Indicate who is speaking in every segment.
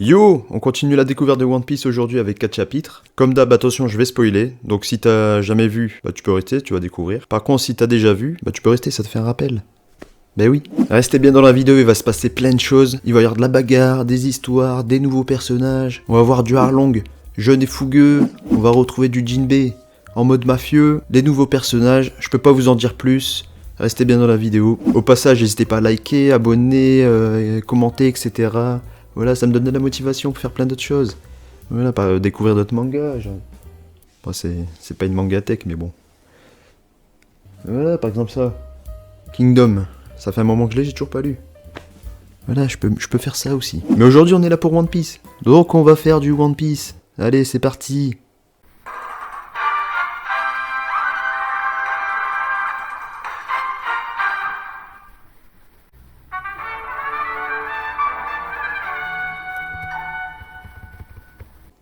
Speaker 1: Yo, on continue la découverte de One Piece aujourd'hui avec 4 chapitres. Comme d'hab, attention, je vais spoiler. Donc si t'as jamais vu, bah tu peux rester, tu vas découvrir. Par contre, si t'as déjà vu, bah tu peux rester, ça te fait un rappel. Ben oui. Restez bien dans la vidéo, il va se passer plein de choses. Il va y avoir de la bagarre, des histoires, des nouveaux personnages. On va voir du Arlong, jeune et fougueux. On va retrouver du Jinbei en mode mafieux. Des nouveaux personnages, je peux pas vous en dire plus. Restez bien dans la vidéo. Au passage, n'hésitez pas à liker, abonner, commenter, etc. Voilà, ça me donne de la motivation pour faire plein d'autres choses. Voilà, pas découvrir d'autres mangas. Genre. Bon, c'est pas une manga tech, mais bon. Voilà, par exemple ça. Kingdom. Ça fait un moment que je l'ai, j'ai toujours pas lu. Voilà, je peux faire ça aussi. Mais aujourd'hui, on est là pour One Piece. Donc, on va faire du One Piece. Allez, c'est parti.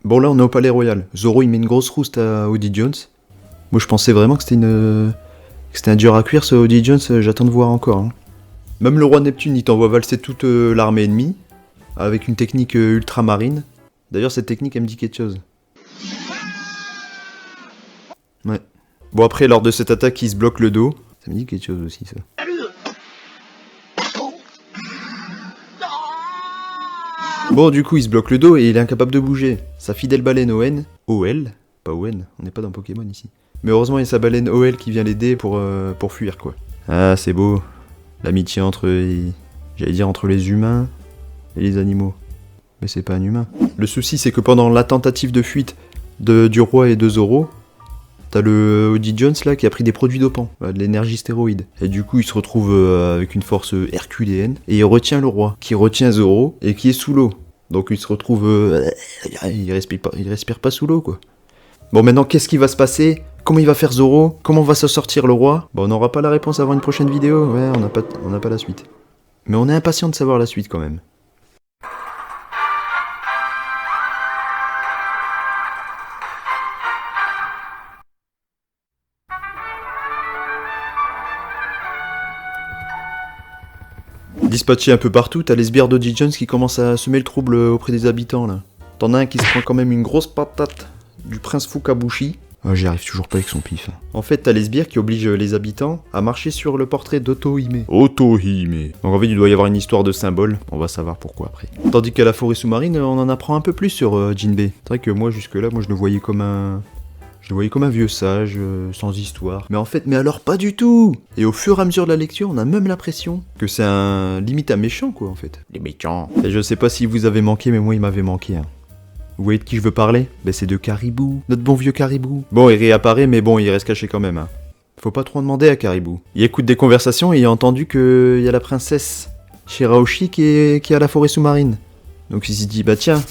Speaker 1: Bon, là, on est au Palais Royal. Zoro, il met une grosse rouste à Oddie Jones. Moi, je pensais vraiment que c'était un dur à cuire, ce Oddie Jones. J'attends de voir encore. Hein. Même le roi Neptune, il t'envoie valser toute l'armée ennemie, avec une technique ultramarine. D'ailleurs, cette technique, elle me dit quelque chose. Ouais. Bon, après, lors de cette attaque, il se bloque le dos. Ça me dit quelque chose aussi, ça. Bon, du coup, il se bloque le dos et il est incapable de bouger. Sa fidèle baleine Owen, OL, pas Owen, on n'est pas dans Pokémon ici. Mais heureusement, il y a sa baleine OL qui vient l'aider pour fuir, quoi. Ah, c'est beau. L'amitié entre les humains et les animaux. Mais c'est pas un humain. Le souci, c'est que pendant la tentative de fuite du roi et de Zoro, t'as le Oddie Jones là qui a pris des produits dopants, de l'énergie stéroïde. Et du coup, il se retrouve avec une force herculéenne et il retient le roi, qui retient Zoro et qui est sous l'eau. Donc il se retrouve, il respire pas sous l'eau quoi. Bon, maintenant, qu'est-ce qui va se passer? Comment il va faire Zoro? Comment va se sortir le roi? Bon, on n'aura pas la réponse avant une prochaine vidéo. Ouais, on n'a pas la suite. Mais on est impatient de savoir la suite quand même. Dispatché un peu partout, t'as les sbires d'Oddie Jones qui commencent à semer le trouble auprès des habitants là. T'en as un qui se prend quand même une grosse patate du prince Fukabushi. Oh, j'y arrive toujours pas avec son pif. En fait, t'as les sbires qui obligent les habitants à marcher sur le portrait d'Otohime. Otohime. Donc en fait, il doit y avoir une histoire de symbole. On va savoir pourquoi après. Tandis qu'à la forêt sous-marine, on en apprend un peu plus sur Jinbei. C'est vrai que moi, jusque-là, je le voyais comme un... Je le voyais comme un vieux sage, sans histoire. Mais en fait, mais alors pas du tout. Et au fur et à mesure de la lecture, on a même l'impression que c'est limite un méchant, quoi, en fait. Les méchants. Et je sais pas si vous avez manqué, mais moi, il m'avait manqué, hein. Vous voyez de qui je veux parler? Ben c'est de Caribou, notre bon vieux Caribou. Bon, il réapparaît, mais bon, il reste caché quand même, hein. Faut pas trop en demander à Caribou. Il écoute des conversations et il a entendu qu'il y a la princesse Shirahoshi qui est à la forêt sous-marine. Donc il s'est dit, bah tiens,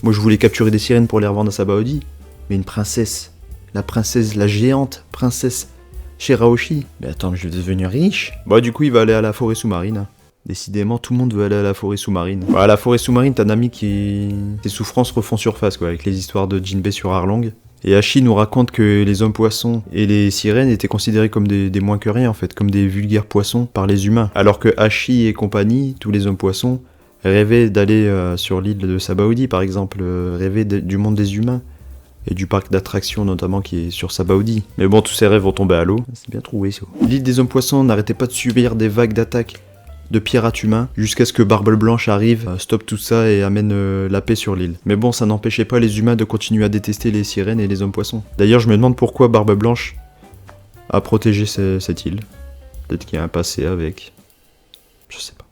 Speaker 1: moi je voulais capturer des sirènes pour les revendre à Sabaody, mais une princesse... la géante princesse Shirahoshi. Mais attends, je vais devenir riche. Bah du coup, il va aller à la forêt sous-marine. Décidément, tout le monde veut aller à la forêt sous-marine. Bah, à la forêt sous-marine, t'as Nami qui... Ses souffrances refont surface, quoi, avec les histoires de Jinbei sur Arlong. Et Hachi nous raconte que les hommes poissons et les sirènes étaient considérés comme des moins que rien, en fait, comme des vulgaires poissons par les humains. Alors que Hachi et compagnie, tous les hommes poissons, rêvaient d'aller sur l'île de Sabaody, par exemple, rêvaient du monde des humains. Et du parc d'attractions notamment qui est sur Sabaody. Mais bon, tous ces rêves vont tomber à l'eau. C'est bien trouvé ça. L'île des hommes poissons n'arrêtait pas de subir des vagues d'attaques de pirates humains, jusqu'à ce que Barbe Blanche arrive, stoppe tout ça et amène la paix sur l'île. Mais bon, ça n'empêchait pas les humains de continuer à détester les sirènes et les hommes poissons. D'ailleurs, je me demande pourquoi Barbe Blanche a protégé cette île. Peut-être qu'il y a un passé avec. Je sais pas.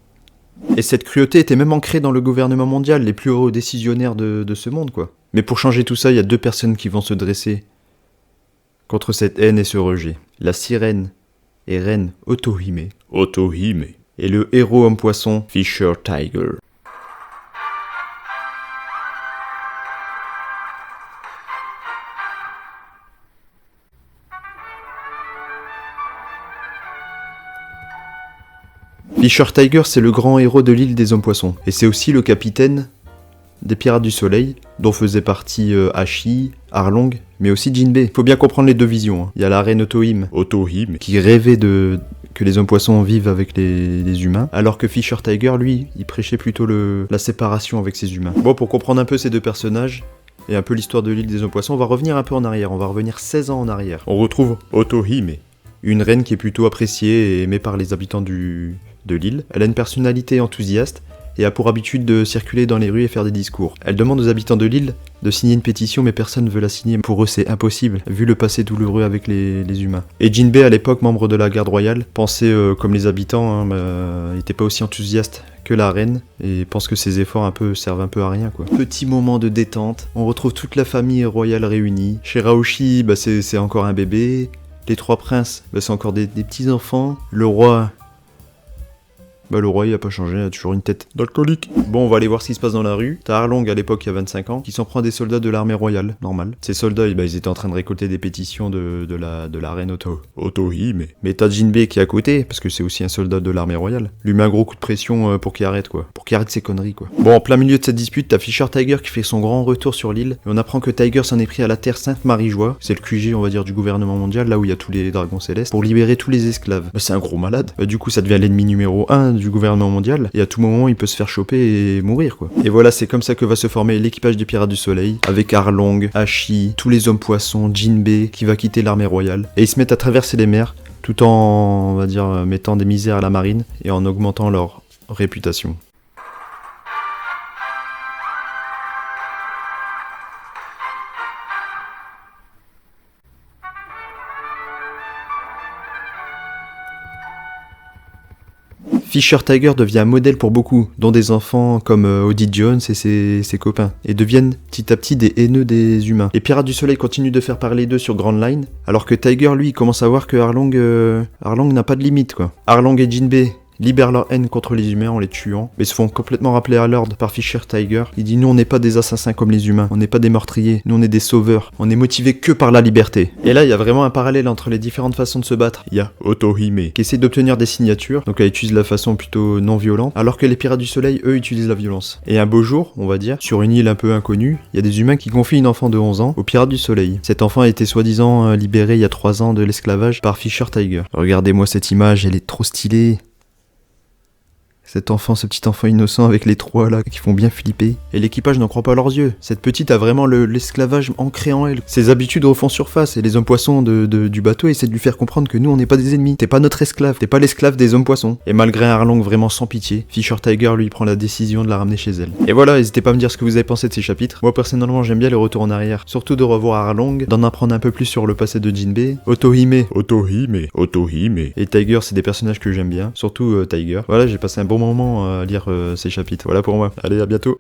Speaker 1: Et cette cruauté était même ancrée dans le gouvernement mondial, les plus hauts décisionnaires de ce monde, quoi. Mais pour changer tout ça, il y a deux personnes qui vont se dresser contre cette haine et ce rejet. La sirène et reine Otohime. Otohime. Et le héros homme-poisson, Fisher Tiger. Fisher Tiger, c'est le grand héros de l'île des hommes-poissons. Et c'est aussi le capitaine des Pirates du Soleil, dont faisaient partie Hachi, Arlong, mais aussi Jinbei. Faut bien comprendre les deux visions. Hein. Il y a la reine Otohime, qui rêvait que les hommes poissons vivent avec les humains, alors que Fisher Tiger, lui, il prêchait plutôt la séparation avec ses humains. Bon, pour comprendre un peu ces deux personnages, et un peu l'histoire de l'île des hommes poissons, on va revenir un peu en arrière, on va revenir 16 ans en arrière. On retrouve Otohime, une reine qui est plutôt appréciée et aimée par les habitants de l'île. Elle a une personnalité enthousiaste, et a pour habitude de circuler dans les rues et faire des discours. Elle demande aux habitants de l'île de signer une pétition, mais personne ne veut la signer. Pour eux, c'est impossible, vu le passé douloureux avec les humains. Et Jinbei, à l'époque, membre de la garde royale, pensait comme les habitants, il n'était pas aussi enthousiaste que la reine, et pense que ses efforts servent un peu à rien, quoi. Petit moment de détente, on retrouve toute la famille royale réunie. Shirahoshi, c'est encore un bébé. Les trois princes, c'est encore des petits-enfants. Le roi... le roi il a pas changé, il a toujours une tête d'alcoolique. Bon, on va aller voir ce qui se passe dans la rue. T'as Arlong à l'époque, il y a 25 ans, qui s'en prend des soldats de l'armée royale, normal. Ces soldats, ils étaient en train de récolter des pétitions de la reine Otohime. Mais t'as Jinbei qui est à côté, parce que c'est aussi un soldat de l'armée royale. Lui met un gros coup de pression pour qu'il arrête, quoi. Pour qu'il arrête ses conneries, quoi. Bon, en plein milieu de cette dispute, t'as Fisher Tiger qui fait son grand retour sur l'île, et on apprend que Tiger s'en est pris à la terre Sainte-Marie-Joie, c'est le QG, on va dire, du gouvernement mondial, là où il y a tous les dragons célestes, pour libérer tous les esclaves. C'est un gros malade. Du coup, ça devient l'ennemi numéro 1 du gouvernement mondial, et à tout moment il peut se faire choper et mourir, quoi. Et voilà, c'est comme ça que va se former l'équipage des Pirates du Soleil, avec Arlong, Hachi, tous les hommes poissons, Jinbei qui va quitter l'armée royale, et ils se mettent à traverser les mers, tout en, on va dire, mettant des misères à la marine, et en augmentant leur réputation. Fisher Tiger devient un modèle pour beaucoup, dont des enfants comme Odie Jones et ses copains, et deviennent petit à petit des haineux des humains. Les Pirates du Soleil continuent de faire parler d'eux sur Grand Line, alors que Tiger, lui, commence à voir que Arlong n'a pas de limite, quoi. Arlong et Jinbei libèrent leur haine contre les humains en les tuant, mais se font complètement rappeler à l'ordre par Fisher Tiger. Il dit: nous on n'est pas des assassins comme les humains, on n'est pas des meurtriers, nous on est des sauveurs, on est motivés que par la liberté. Et là il y a vraiment un parallèle entre les différentes façons de se battre. Il y a Otohime qui essaie d'obtenir des signatures, donc elle utilise la façon plutôt non violente, alors que les Pirates du Soleil eux utilisent la violence. Et un beau jour, on va dire, sur une île un peu inconnue, il y a des humains qui confient une enfant de 11 ans aux Pirates du Soleil. Cet enfant a été soi-disant libéré il y a 3 ans de l'esclavage par Fisher Tiger. Regardez-moi cette image, elle est trop stylée. Cet enfant, ce petit enfant innocent avec les trois là qui font bien flipper. Et l'équipage n'en croit pas leurs yeux. Cette petite a vraiment l'esclavage ancré en elle. Ses habitudes refont surface et les hommes poissons du bateau essaient de lui faire comprendre que nous on n'est pas des ennemis. T'es pas notre esclave, t'es pas l'esclave des hommes poissons. Et malgré un Arlong vraiment sans pitié, Fisher Tiger lui prend la décision de la ramener chez elle. Et voilà, n'hésitez pas à me dire ce que vous avez pensé de ces chapitres. Moi personnellement j'aime bien le retour en arrière. Surtout de revoir Arlong, d'en apprendre un peu plus sur le passé de Jinbei. Otohime. Et Tiger, c'est des personnages que j'aime bien. Surtout Tiger. Voilà, j'ai passé un bon moment à lire ces chapitres. Voilà pour moi. Allez, à bientôt.